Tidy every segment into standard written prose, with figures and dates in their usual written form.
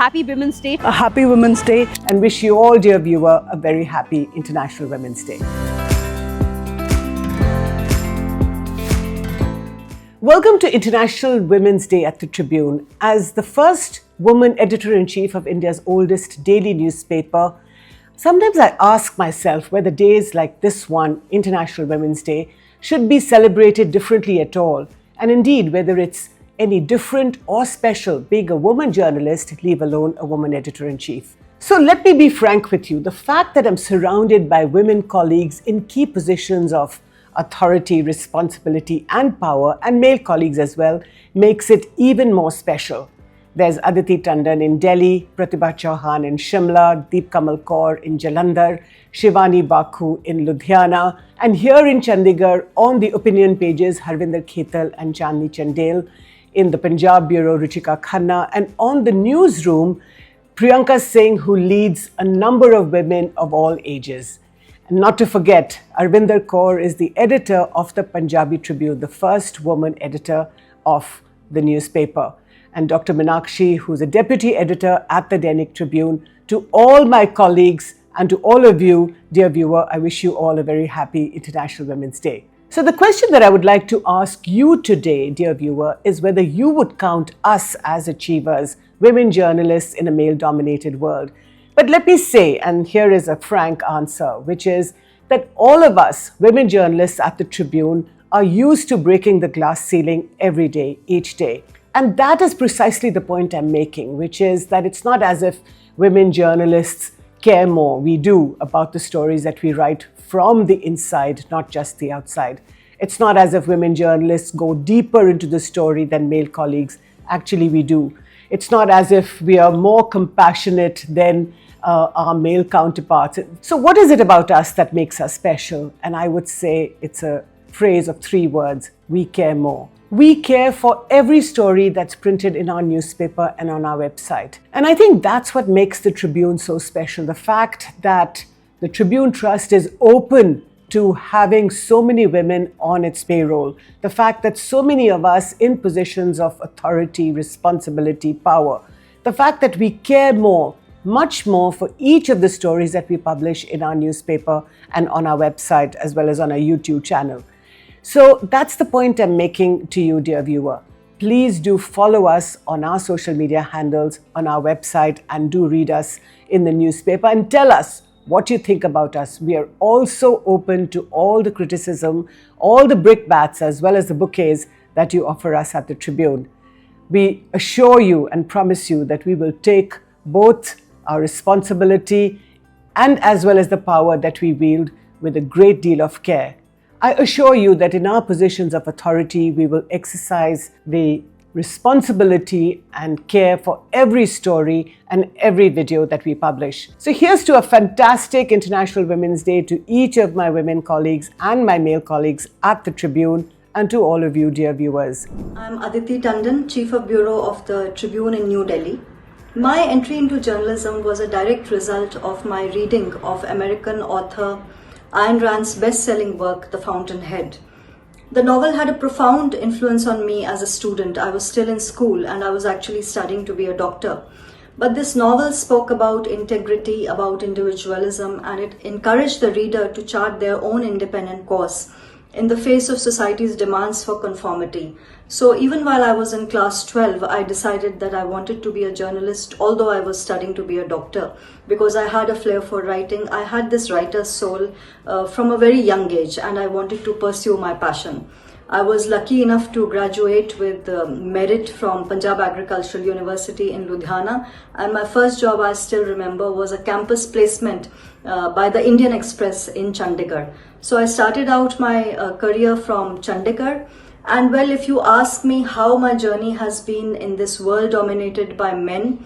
Happy Women's Day. A happy Women's Day, and wish you all, dear viewer, a very happy International Women's Day. Welcome to International Women's Day at the Tribune. As the first woman editor-in-chief of India's oldest daily newspaper, sometimes I ask myself whether days like this one, International Women's Day, should be celebrated differently at all, and indeed whether it's any different or special being a woman journalist, leave alone a woman editor-in-chief. So let me be frank with you. The fact that I'm surrounded by women colleagues in key positions of authority, responsibility and power, and male colleagues as well, makes it even more special. There's Aditi Tandon in Delhi, Pratibha Chauhan in Shimla, Deep Kamal Kaur in Jalandhar, Shivani Baku in Ludhiana, and here in Chandigarh on the opinion pages, Harvinder Khetal and Chandni Chandel, in the Punjab Bureau, Ruchika Khanna, and on the Newsroom, Priyanka Singh, who leads a number of women of all ages. And not to forget, Arvinder Kaur is the editor of the Punjabi Tribune, the first woman editor of the newspaper. And Dr. Meenakshi, who's a deputy editor at the Dainik Tribune. To all my colleagues and to all of you, dear viewer, I wish you all a very happy International Women's Day. So the question that I would like to ask you today, dear viewer, is whether you would count us as achievers, women journalists in a male-dominated world. But let me say, and here is a frank answer, which is that all of us, women journalists at the Tribune, are used to breaking the glass ceiling every day, each day. And that is precisely the point I'm making, which is that it's not as if women journalists care more. We do, about the stories that we write from the inside, not just the outside. It's not as if women journalists go deeper into the story than male colleagues. Actually, we do. It's not as if we are more compassionate than our male counterparts. So what is it about us that makes us special? And I would say it's a phrase of 3 words: we care more. We care for every story that's printed in our newspaper and on our website. And I think that's what makes the Tribune so special. The fact that the Tribune Trust is open to having so many women on its payroll. The fact that so many of us in positions of authority, responsibility, power. The fact that we care more, much more, for each of the stories that we publish in our newspaper and on our website, as well as on our YouTube channel. So that's the point I'm making to you, dear viewer. Please do follow us on our social media handles, on our website, and do read us in the newspaper and tell us what you think about us. We are also open to all the criticism, all the brickbats, as well as the bouquets that you offer us at the Tribune. We assure you and promise you that we will take both our responsibility and as well as the power that we wield with a great deal of care. I assure you that in our positions of authority, we will exercise the responsibility and care for every story and every video that we publish. So here's to a fantastic International Women's Day to each of my women colleagues and my male colleagues at the Tribune, and to all of you, dear viewers. I'm Aditi Tandon, Chief of Bureau of the Tribune in New Delhi. My entry into journalism was a direct result of my reading of American author Ayn Rand's best-selling work, The Fountainhead. The novel had a profound influence on me as a student. I was still in school and I was actually studying to be a doctor. But this novel spoke about integrity, about individualism, and it encouraged the reader to chart their own independent course in the face of society's demands for conformity. So even while I was in class 12, I decided that I wanted to be a journalist, although I was studying to be a doctor, because I had a flair for writing. I had this writer's soul from a very young age, and I wanted to pursue my passion. I was lucky enough to graduate with merit from Punjab Agricultural University in Ludhiana, and my first job, I still remember, was a campus placement by the Indian Express in Chandigarh. So I started out my career from Chandigarh, and well, if you ask me how my journey has been in this world dominated by men,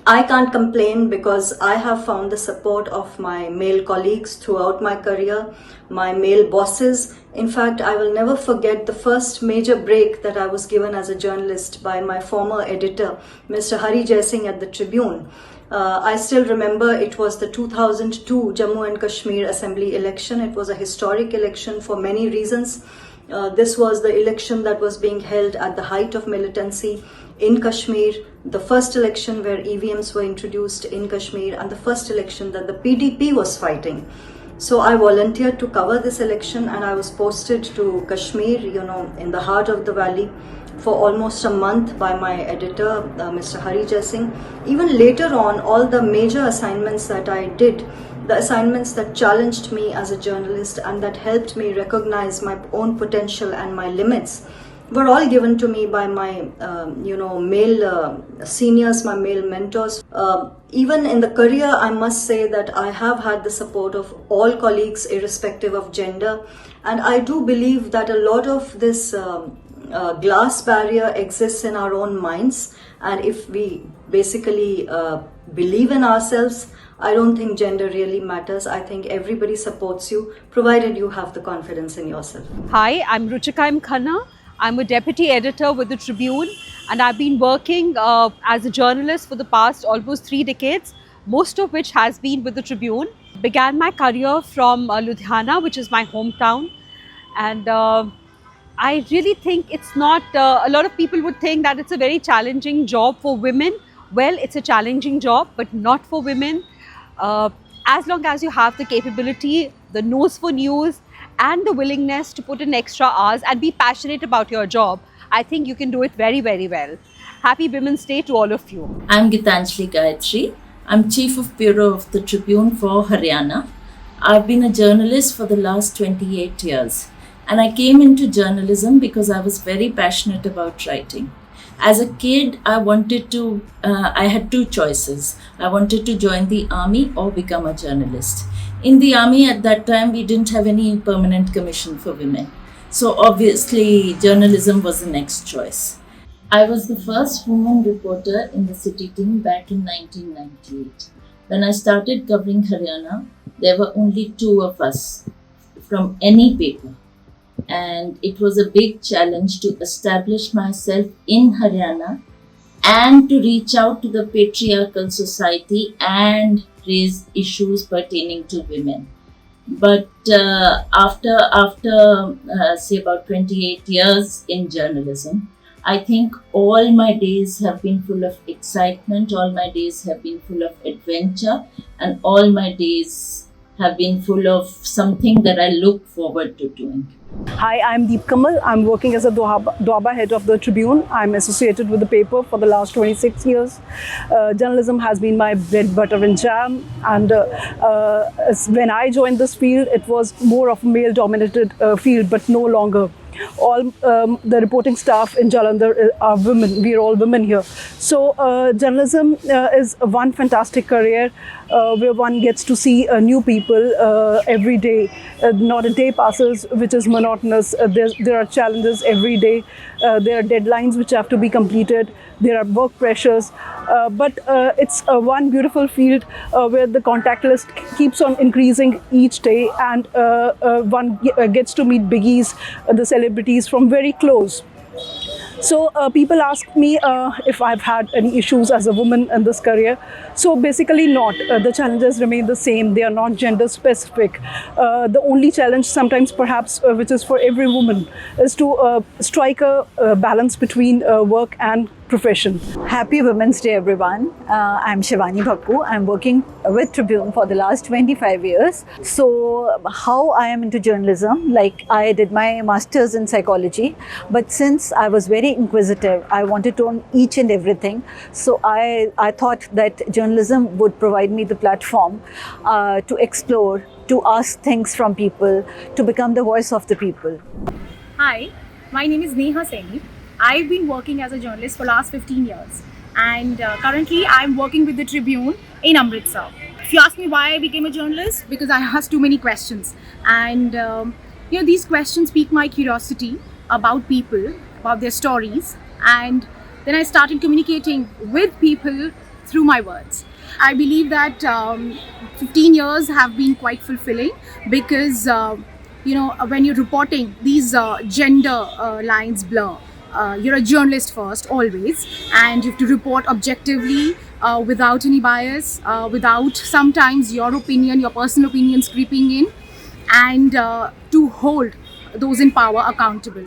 I can't complain, because I have found the support of my male colleagues throughout my career, my male bosses. In fact, I will never forget the first major break that I was given as a journalist by my former editor, Mr. Hari Jai Singh at the Tribune. I still remember it was the 2002 Jammu and Kashmir Assembly election. It was a historic election for many reasons. This was the election that was being held at the height of militancy. in Kashmir, the first election where EVMs were introduced in Kashmir, and the first election that the PDP was fighting. So I volunteered to cover this election, and I was posted to Kashmir, in the heart of the valley, for almost a month by my editor, Mr. Sardar Singh. Even later on, all the major assignments that I did, the assignments that challenged me as a journalist and that helped me recognize my own potential and my limits, were all given to me by my, male seniors, my male mentors. Even in the career, I must say that I have had the support of all colleagues, irrespective of gender. And I do believe that a lot of this glass barrier exists in our own minds. And if we basically believe in ourselves, I don't think gender really matters. I think everybody supports you, provided you have the confidence in yourself. Hi, I'm Ruchika M. Khanna. I'm a deputy editor with the Tribune, and I've been working as a journalist for the past almost 3 decades, most of which has been with the Tribune. Began my career from Ludhiana, which is my hometown, and I really think it's not, a lot of people would think that it's a very challenging job for women. Well, it's a challenging job, but not for women. As long as you have the capability, the nose for news, and the willingness to put in extra hours and be passionate about your job, I think you can do it very, very well. Happy Women's Day to all of you. I'm Gitanjali Gayatri. I'm Chief of Bureau of the Tribune for Haryana. I've been a journalist for the last 28 years. And I came into journalism because I was very passionate about writing. As a kid, I had 2 choices. I wanted to join the army or become a journalist. In the army at that time, we didn't have any permanent commission for women. So obviously, journalism was the next choice. I was the first woman reporter in the city team back in 1998. When I started covering Haryana, there were only 2 of us from any paper. And it was a big challenge to establish myself in Haryana and to reach out to the patriarchal society and raise issues pertaining to women. But after say about 28 years in journalism, I think all my days have been full of excitement, all my days have been full of adventure, and all my days have been full of something that I look forward to doing. Hi, I'm Deep Kamal. I'm working as a Doaba head of the Tribune. I'm associated with the paper for the last 26 years. Journalism has been my bread, butter and jam. And when I joined this field, it was more of a male-dominated field, but no longer. All the reporting staff in Jalandhar are women. We are all women here. So journalism is one fantastic career where one gets to see new people every day. Not a day passes which is monotonous. There are challenges every day. There are deadlines which have to be completed. There are work pressures. But it's one beautiful field where the contact list keeps on increasing each day, and one gets to meet biggies, the celebrities from very close. So people ask me if I've had any issues as a woman in this career. So basically not. The challenges remain the same. They are not gender specific. The only challenge sometimes perhaps which is for every woman is to strike a balance between work and profession. Happy Women's Day, everyone. I'm Shivani Bhakku. I'm working with Tribune for the last 25 years. So how I am into journalism, like I did my master's in psychology, but since I was very inquisitive, I wanted to own each and everything. So I thought that journalism would provide me the platform to explore, to ask things from people, to become the voice of the people. Hi, my name is Neha Saini. I've been working as a journalist for the last 15 years, and currently I'm working with the Tribune in Amritsar. If you ask me why I became a journalist, because I asked too many questions, and these questions pique my curiosity about people, about their stories, and then I started communicating with people through my words. I believe that 15 years have been quite fulfilling because when you're reporting, these gender lines blur. You're a journalist first, always, and you have to report objectively, without any bias, without sometimes your opinion, your personal opinions creeping in, and to hold those in power accountable.